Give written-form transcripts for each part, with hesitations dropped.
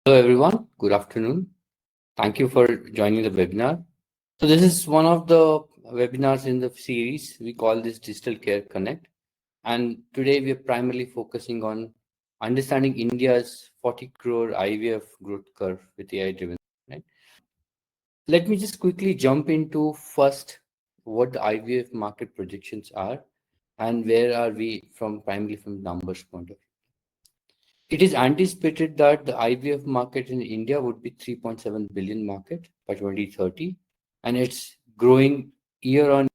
Hello everyone, good afternoon. Thank you for joining the webinar. So this is one of the webinars in the series. We call this Digital Care Connect. And today we are primarily focusing on understanding India's 40 crore IVF growth curve with AI driven. Right? Let me just quickly jump into first what the IVF market projections are and where are we from primarily from numbers point of view. It is anticipated that the IVF market in India would be 3.7 billion market by 2030, and it's growing year on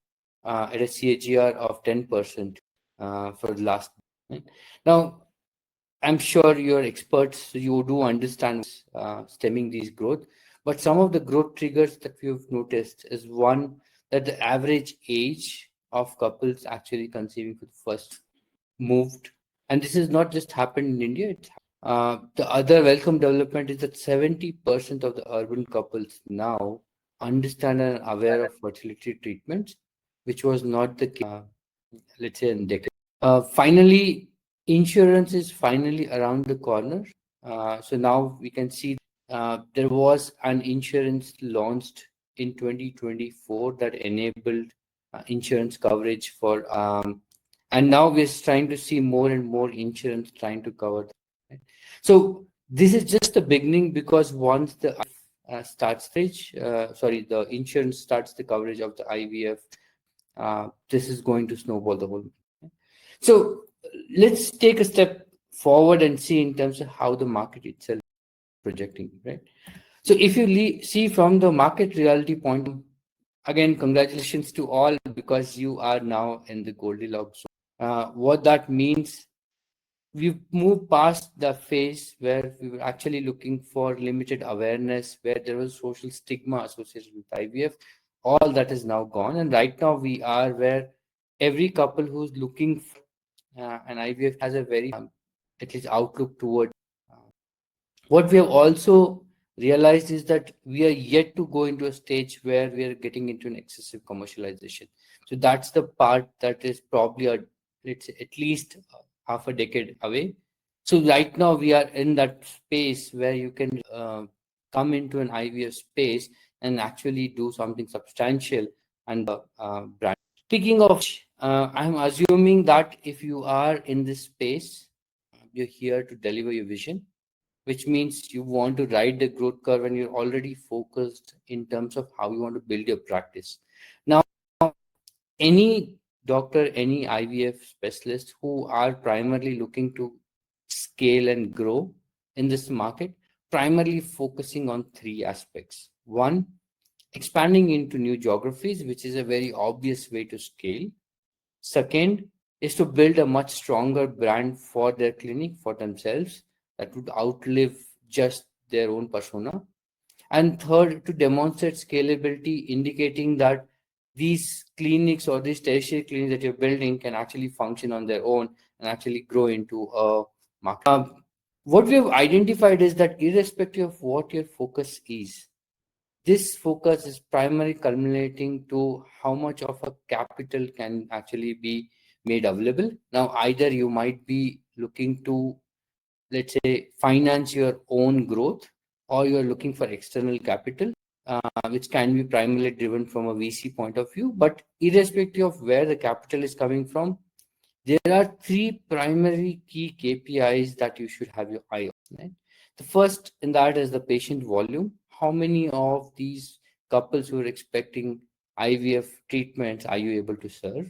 at a CAGR of 10% for the last. Right? Now, I'm sure you're experts, so you do understand stemming these growth. But some of the growth triggers that we've noticed is one that the average age of couples actually conceiving for the first moved, and this has not just happened in India. The other welcome development is that 70% of the urban couples now understand and are aware of fertility treatments, which was not the case, let's say, in decades. Finally, insurance is finally around the corner. So now we can see there was an insurance launched in 2024 that enabled insurance coverage for, and now we're trying to see more and more insurance trying to cover that. Right? So this is just the beginning, because once the the insurance starts the coverage of the IVF, this is going to snowball the whole. So let's take a step forward and see in terms of how the market itself is projecting, right? So if you see from the market reality point, again, congratulations to all, because you are now in the Goldilocks zone. What that means, we've moved past the phase where we were actually looking for limited awareness, where there was social stigma associated with IVF. All that is now gone, and right now we are where every couple who's looking for an IVF has a very at least outlook toward. Uh, what we have also realized is that we are yet to go into a stage where we are getting into an excessive commercialization. So that's the part that is probably let's say at least half a decade away. So right now we are in that space where you can come into an IVF space and actually do something substantial and brand. Speaking of, I'm assuming that if you are in this space, you're here to deliver your vision, which means you want to ride the growth curve and you're already focused in terms of how you want to build your practice. Now, any doctor, any IVF specialist who are primarily looking to scale and grow in this market, primarily focusing on three aspects. One, expanding into new geographies, which is a very obvious way to scale. Second is to build a much stronger brand for their clinic, for themselves, that would outlive just their own persona. And third, to demonstrate scalability, indicating that these clinics or these tertiary clinics that you're building can actually function on their own and actually grow into a market. What we have identified is that irrespective of what your focus is, this focus is primarily culminating to how much of a capital can actually be made available. Now, either you might be looking to, let's say, finance your own growth, or you're looking for external capital, which can be primarily driven from a VC point of view. But irrespective of where the capital is coming from, there are three primary key KPIs that you should have your eye on. Right? The first in that is the patient volume. How many of these couples who are expecting IVF treatments are you able to serve?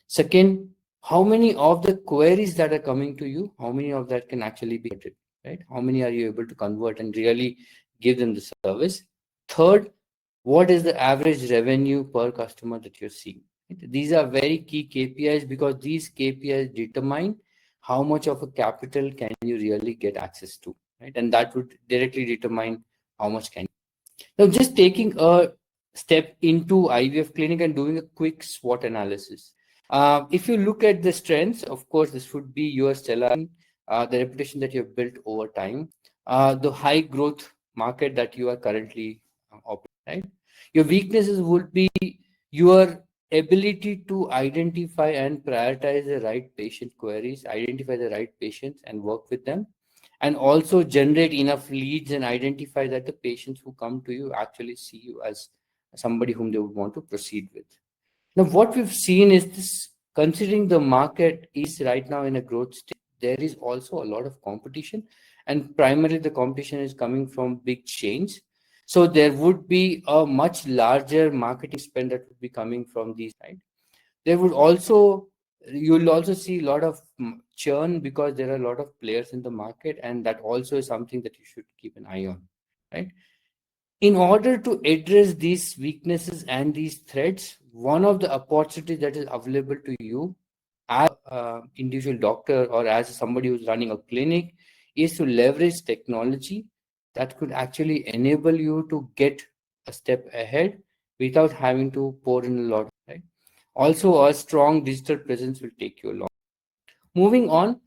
Second, how many of the queries that are coming to you, how many of that can actually be converted, right? How many are you able to convert and really give them the service? Third, what is the average revenue per customer that you're seeing? Right? These are very key KPIs, because these KPIs determine how much of a capital can you really get access to, right? And that would directly determine how much can you. Now, just taking a step into IVF clinic and doing a quick SWOT analysis. If you look at the strengths, of course, this would be your stellar, the reputation that you've built over time, the high growth market that you are currently operating, right? Your weaknesses would be your ability to identify and prioritize the right patient queries, identify the right patients and work with them, and also generate enough leads and identify that the patients who come to you actually see you as somebody whom they would want to proceed with. Now, what we've seen is this, considering the market is right now in a growth stage, there is also a lot of competition, and primarily the competition is coming from big chains. So there would be a much larger marketing spend that would be coming from these, right? There would also, you'll also see a lot of churn because there are a lot of players in the market, and that also is something that you should keep an eye on, right? In order to address these weaknesses and these threats, one of the opportunities that is available to you as an individual doctor or as somebody who's running a clinic is to leverage technology that could actually enable you to get a step ahead without having to pour in a lot, right? Also, a strong digital presence will take you along. Moving on,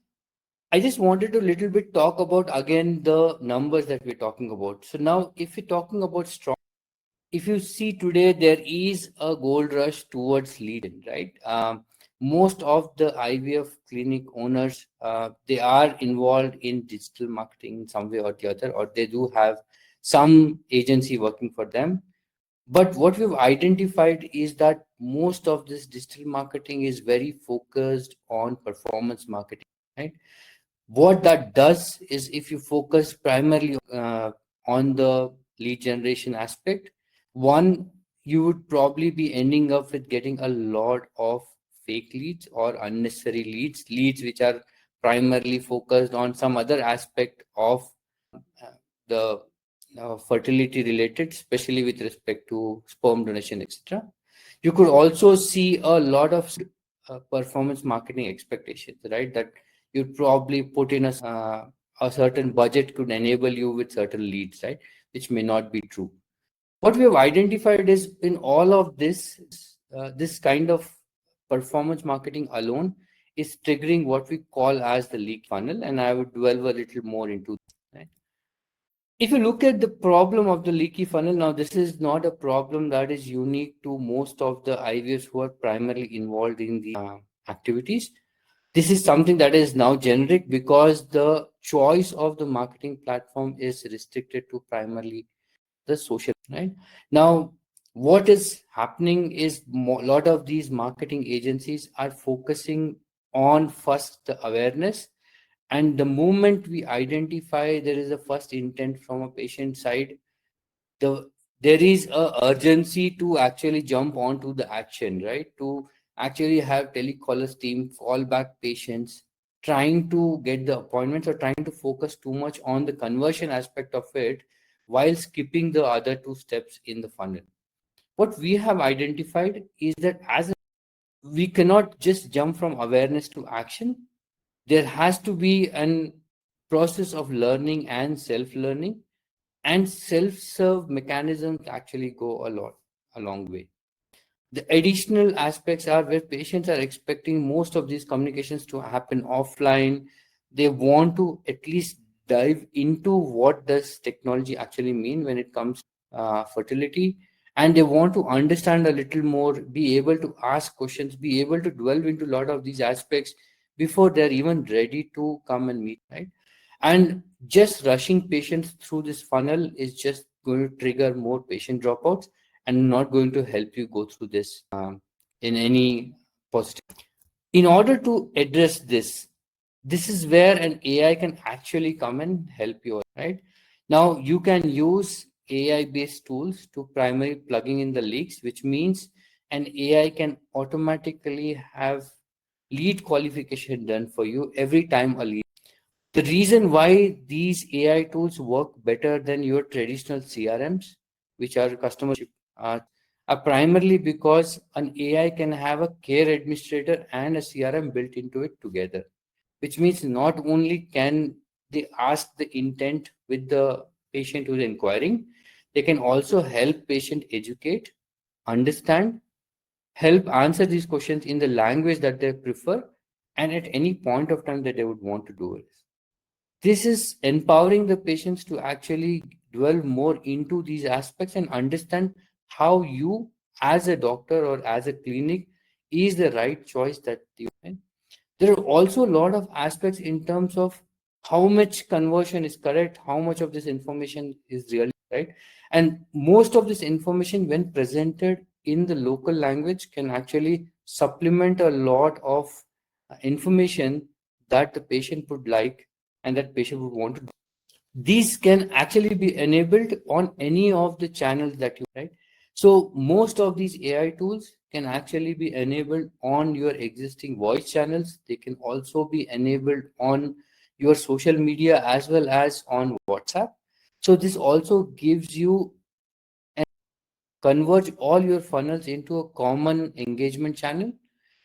I just wanted to little bit talk about again the numbers that we're talking about. So now, if we're talking about strong, if you see today, there is a gold rush towards lead, right? Most of the IVF clinic owners, they are involved in digital marketing in some way or the other, or they do have some agency working for them. But what we've identified is that most of this digital marketing is very focused on performance marketing, right? What that does is, if you focus primarily on the lead generation aspect, one, you would probably be ending up with getting a lot of fake leads or unnecessary leads which are primarily focused on some other aspect of the fertility related, especially with respect to sperm donation, etc. You could also see a lot of performance marketing expectations, right? That you'd probably put in a certain budget could enable you with certain leads, right? Which may not be true. What we have identified is, in all of this, this kind of performance marketing alone is triggering what we call as the leak funnel, and I would delve a little more into that, right? If you look at the problem of the leaky funnel, now this is not a problem that is unique to most of the IVFs who are primarily involved in the activities. This is something that is now generic because the choice of the marketing platform is restricted to primarily the social, right? Now, what is happening is a lot of these marketing agencies are focusing on first the awareness, and the moment we identify there is a first intent from a patient side, the there is a urgency to actually jump onto the action, right? To actually have telecallers team call back patients, trying to get the appointments or trying to focus too much on the conversion aspect of it while skipping the other two steps in the funnel. What we have identified is that we cannot just jump from awareness to action. There has to be an process of learning and self-learning, and self-serve mechanisms actually go a long way. The additional aspects are where patients are expecting most of these communications to happen offline. They want to at least dive into what does technology actually mean when it comes to fertility, and they want to understand a little more, be able to ask questions, be able to delve into a lot of these aspects before they're even ready to come and meet, right? And just rushing patients through this funnel is just going to trigger more patient dropouts and not going to help you go through this in any positive. In order to address this, this is where an AI can actually come and help you, right? Now, you can use AI-based tools to primarily plugging in the leaks, which means an AI can automatically have lead qualification done for you every time a lead. The reason why these AI tools work better than your traditional CRMs, which are customer, are primarily because an AI can have a care administrator and a CRM built into it together, which means not only can they ask the intent with the patient who's inquiring, they can also help patient educate, understand, help answer these questions in the language that they prefer, and at any point of time that they would want to do it. This is empowering the patients to actually dwell more into these aspects and understand how you, as a doctor or as a clinic, is the right choice that you make. There are also a lot of aspects in terms of how much conversion is correct, how much of this information is really right. And most of this information, when presented in the local language, can actually supplement a lot of information that the patient would like and that patient would want to do. These can actually be enabled on any of the channels that you right. So most of these AI tools can actually be enabled on your existing voice channels. They can also be enabled on your social media as well as on WhatsApp. So this also gives you and converge all your funnels into a common engagement channel,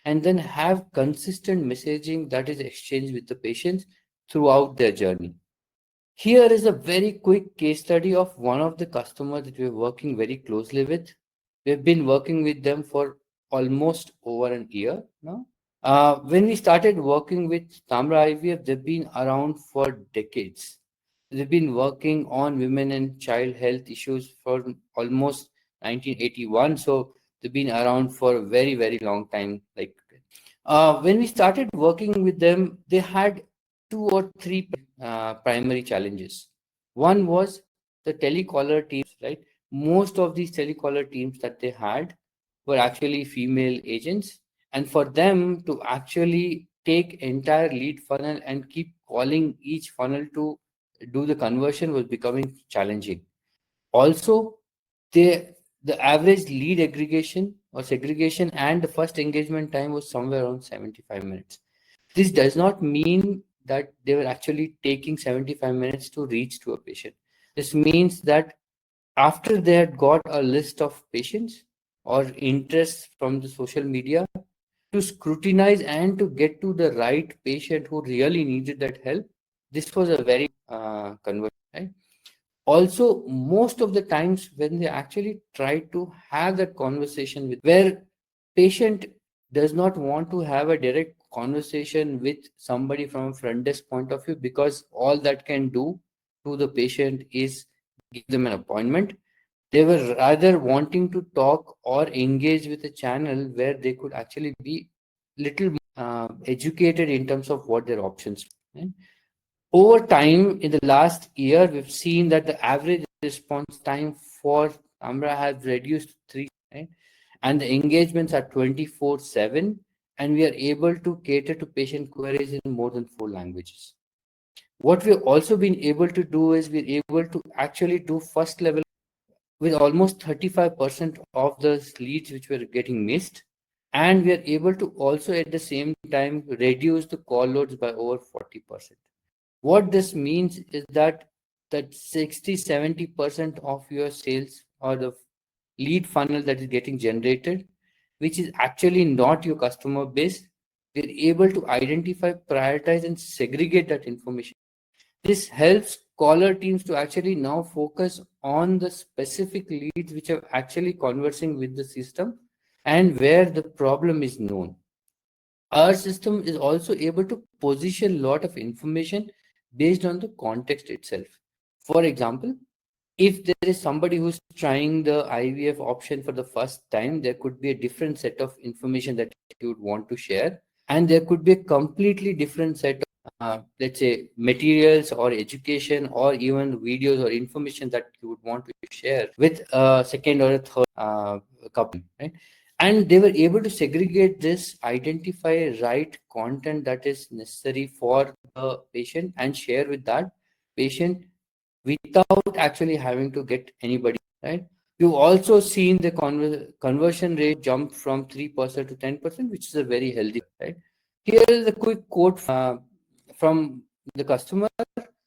and then have consistent messaging that is exchanged with the patients throughout their journey. Here is a very quick case study of one of the customers that we're working very closely with. We've been working with them for almost over an year now. When we started working with Tamra IVF, they've been around for decades. They've been working on women and child health issues for almost 1981. So they've been around for a very, very long time. When we started working with them, they had two or three primary challenges. One was the telecaller teams, right? Most of these telecaller teams that they had were actually female agents. And for them to actually take entire lead funnel and keep calling each funnel to do the conversion was becoming challenging. Also, they the average lead aggregation or segregation and the first engagement time was somewhere around 75 minutes. This does not mean that they were actually taking 75 minutes to reach to a patient. This means that after they had got a list of patients or interests from the social media, to scrutinize and to get to the right patient who really needed that help, this was a very conversion, right? Also, most of the times when they actually try to have that conversation with where patient does not want to have a direct conversation with somebody from a front desk point of view, because all that can do to the patient is give them an appointment. They were rather wanting to talk or engage with a channel where they could actually be little educated in terms of what their options are, right? Over time, in the last year, we've seen that the average response time for Amra has reduced three, right? And the engagements are 24/7, and we are able to cater to patient queries in more than 4 languages. What we've also been able to do is we're able to actually do first level with almost 35% of the leads which were getting missed, and we are able to also at the same time reduce the call loads by over 40%. What this means is that 60-70% of your sales or the lead funnel that is getting generated, which is actually not your customer base, we're able to identify, prioritize, and segregate that information. This helps caller teams to actually now focus on the specific leads which are actually conversing with the system and where the problem is known. Our system is also able to position a lot of information based on the context itself. For example, if there is somebody who's trying the IVF option for the first time, there could be a different set of information that you would want to share, and there could be a completely different set of, let's say, materials or education or even videos or information that you would want to share with a second or a third couple, right? And they were able to segregate this, identify right content that is necessary for the patient and share with that patient without actually having to get anybody, right? You've also seen the conversion rate jump from 3% to 10%, which is a very healthy, right? Here is a quick quote from the customer,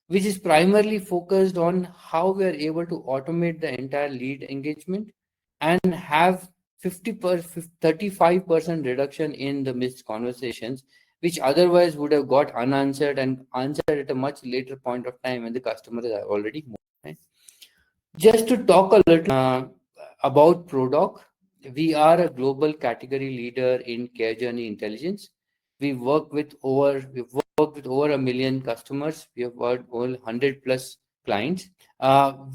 which is primarily focused on how we are able to automate the entire lead engagement and have 35% reduction in the missed conversations, which otherwise would have got unanswered and answered at a much later point of time when the customer is already moved, right? Just to talk a little about Prodoc, we are a global category leader in care journey intelligence. We've worked with over 1 million customers. We have worked over 100 plus clients.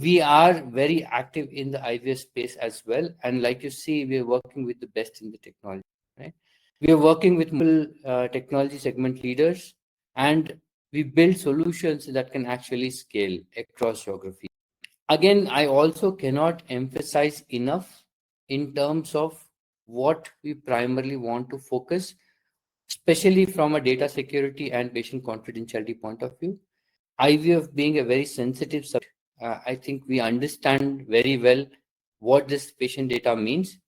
We are very active in the IVF space as well, and like you see, we are working with the best in the technology, right? We are working with multiple technology segment leaders, and we build solutions that can actually scale across geography. Again, I also cannot emphasize enough in terms of what we primarily want to focus, especially from a data security and patient confidentiality point of view. IVF being a very sensitive subject, I think we understand very well what this patient data means.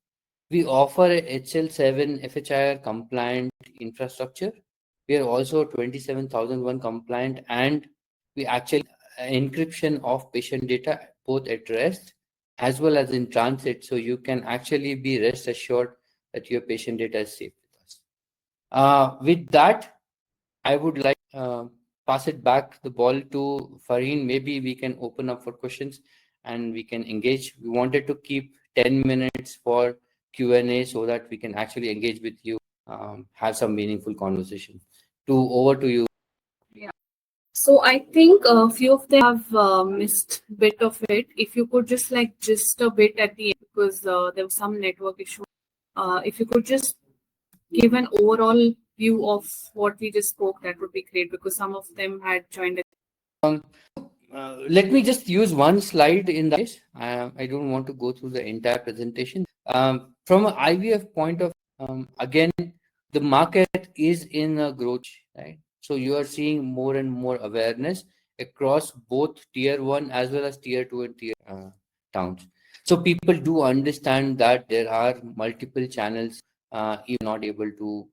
We offer a HL7 FHIR compliant infrastructure. We are also 27001 compliant, and we actually encryption of patient data both at rest as well as in transit, so you can actually be rest assured that your patient data is safe with us. With that, I would like pass it back the ball to Farheen. Maybe we can open up for questions and we can engage. We wanted to keep 10 minutes for Q&A so that we can actually engage with you, have some meaningful conversation. Over to you. Yeah. So I think a few of them have missed bit of it. If you could just a bit at the end, because there was some network issue. If you could just give an overall view of what we just spoke, that would be great, because some of them had joined. Let me just use one slide in this. I don't want to go through the entire presentation. From an IVF point of again, the market is in a growth, right? So you are seeing more and more awareness across both tier 1 as well as tier 2 and tier towns. So people do understand that there are multiple channels, you're not able to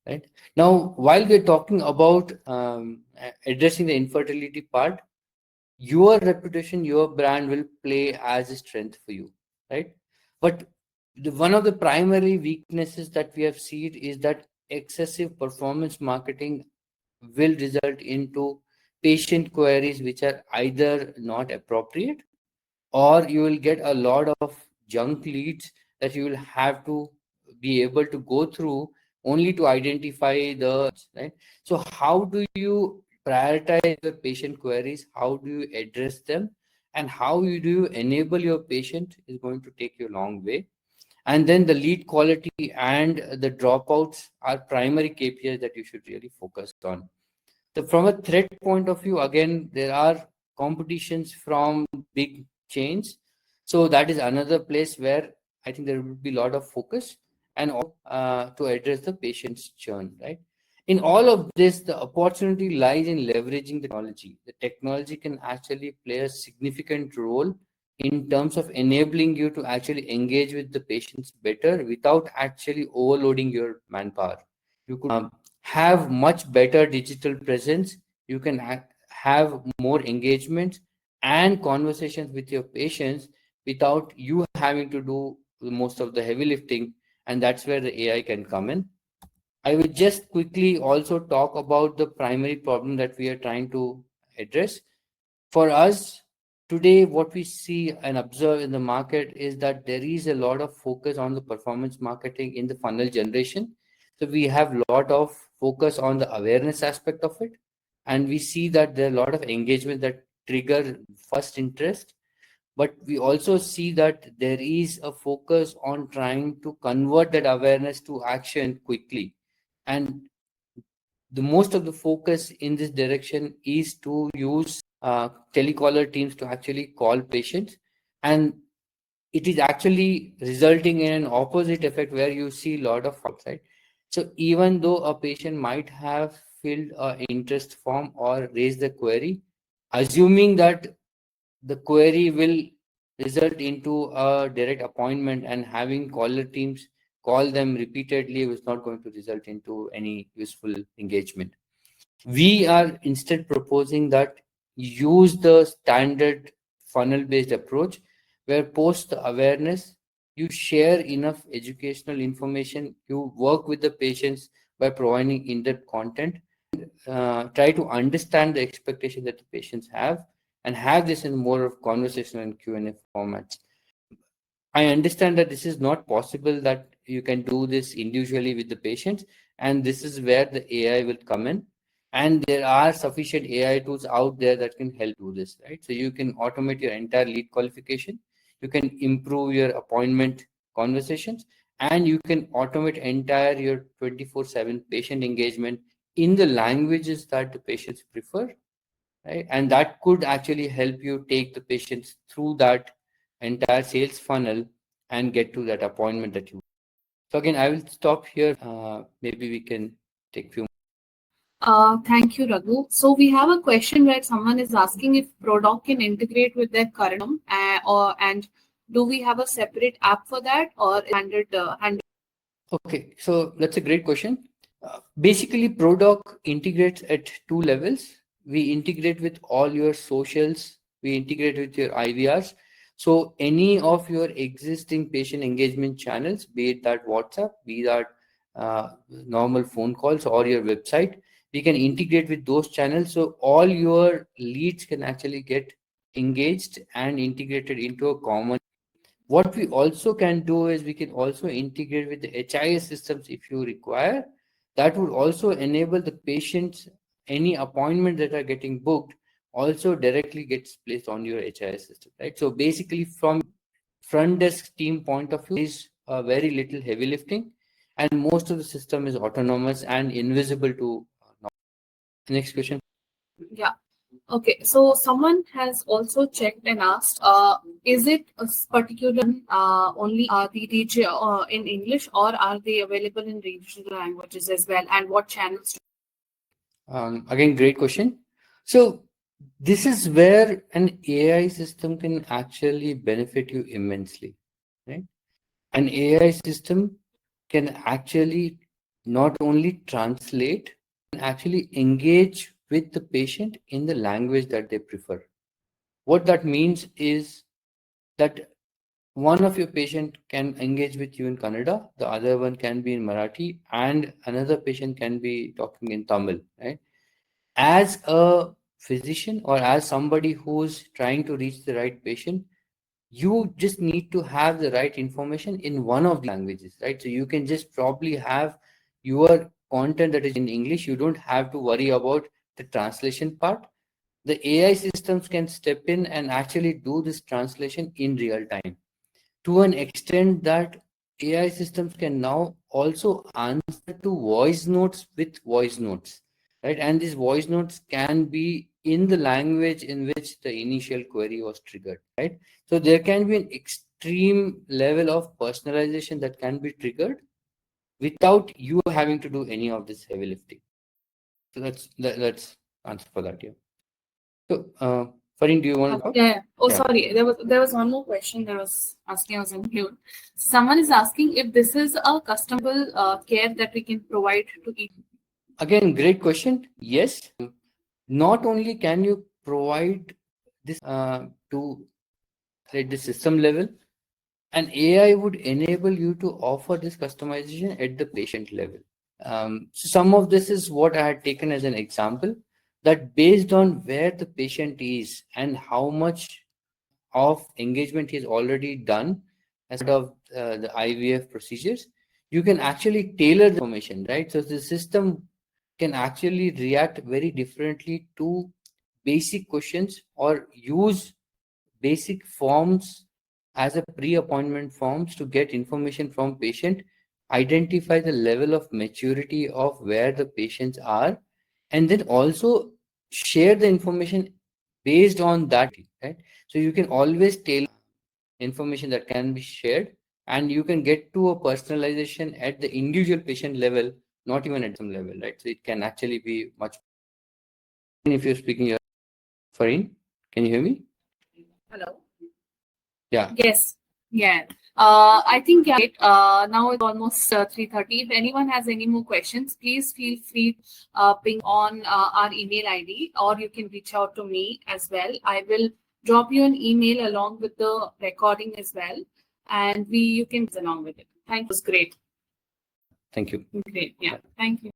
right now. While we're talking about addressing the infertility part, your reputation, your brand will play as a strength for you, right? But one of the primary weaknesses that we have seen is that excessive performance marketing will result into patient queries which are either not appropriate, or you will get a lot of junk leads that you will have to be able to go through only to identify the right. So how do you prioritize the patient queries, how do you address them, and how do you enable your patient is going to take you a long way. And then the lead quality and the dropouts are primary KPIs that you should really focus on. So from a threat point of view, again, there are competitions from big chains. So that is another place where I think there will be a lot of focus and to address the patient's churn, right? In all of this, the opportunity lies in leveraging the technology. The technology can actually play a significant role in terms of enabling you to actually engage with the patients better without actually overloading your manpower. You could have much better digital presence. You can have more engagement and conversations with your patients without you having to do most of the heavy lifting, and that's where the AI can come in. I will just quickly also talk about the primary problem that we are trying to address. For us today, what we see and observe in the market is that there is a lot of focus on the performance marketing in the funnel generation. So we have a lot of focus on the awareness aspect of it, and we see that there are a lot of engagement that trigger first interest. But we also see that there is a focus on trying to convert that awareness to action quickly, and the most of the focus in this direction is to use telecaller teams to actually call patients, and it is actually resulting in an opposite effect where you see a lot of false, right? So even though a patient might have filled an interest form or raised the query, assuming that the query will result into a direct appointment, and having caller teams call them repeatedly was not going to result into any useful engagement. We are instead proposing that use the standard funnel based approach, where post awareness, you share enough educational information, you work with the patients by providing in-depth content, try to understand the expectation that the patients have, and have this in more of conversation and Q&A formats. I understand that this is not possible, that you can do this individually with the patients, and this is where the AI will come in. And there are sufficient AI tools out there that can help do this, right? So you can automate your entire lead qualification, you can improve your appointment conversations, and you can automate entire your 24/7 patient engagement in the languages that the patients prefer, right? And that could actually help you take the patients through that entire sales funnel and get to that appointment that you. So again, I will stop here. Maybe we can take few. Thank you, Raghu. So we have a question where someone is asking if Prodoc can integrate with their current and do we have a separate app for that or handed. Okay, so that's a great question. Basically, Prodoc integrates at two levels. We integrate with all your socials. We integrate with your IVRs. So any of your existing patient engagement channels, be it that WhatsApp, be that normal phone calls or your website, we can integrate with those channels. So all your leads can actually get engaged and integrated into a common. What we also can do is we can also integrate with the HIS systems if you require. That would also enable the patients, any appointment that are getting booked, also directly gets placed on your HIS system, right? So basically, from front desk team point of view, is very little heavy lifting, and most of the system is autonomous and invisible to. Next question. Yeah. Okay, so someone has also checked and asked, is it a particular only the DJ in English or are they available in regional languages as well? And what channels? Again, great question. So this is where an AI system can actually benefit you immensely, right? An AI system can actually not only translate, can actually engage with the patient in the language that they prefer. What that means is that one of your patient can engage with you in Kannada, the other one can be in Marathi, and another patient can be talking in Tamil, right? As a physician or as somebody who's trying to reach the right patient, you just need to have the right information in one of the languages, right? So you can just probably have your content that is in English. You don't have to worry about the translation part. The AI systems can step in and actually do this translation in real time, to an extent that AI systems can now also answer to voice notes with voice notes, right? And these voice notes can be in the language in which the initial query was triggered, right? So there can be an extreme level of personalization that can be triggered without you having to do any of this heavy lifting. So that's answer for that. Yeah. So, Farin, do you want to talk? Yeah. Oh, Yeah. sorry. There was one more question that was asking. I was on mute. Someone is asking if this is a customable care that we can provide to each. Again, great question. Yes. Not only can you provide this to at the system level, an AI would enable you to offer this customization at the patient level. So some of this is what I had taken as an example, that based on where the patient is and how much of engagement he's already done as part of the IVF procedures, you can actually tailor the information, right? So the system can actually react very differently to basic questions or use basic forms as a pre-appointment forms to get information from patient, identify the level of maturity of where the patients are, and then also share the information based on that, right? So you can always tailor information that can be shared, and you can get to a personalization at the individual patient level, not even at some level, right? So it can actually be much. If you're speaking, Farin, can you hear me? Hello. Yeah. Yes. Yeah. I think yeah. Now it's almost 3:30. If anyone has any more questions, please feel free ping on our email ID, or you can reach out to me as well. I will drop you an email along with the recording as well, and you can along with it. Thank you. It was great. Thank you. Great. Yeah. Thank you.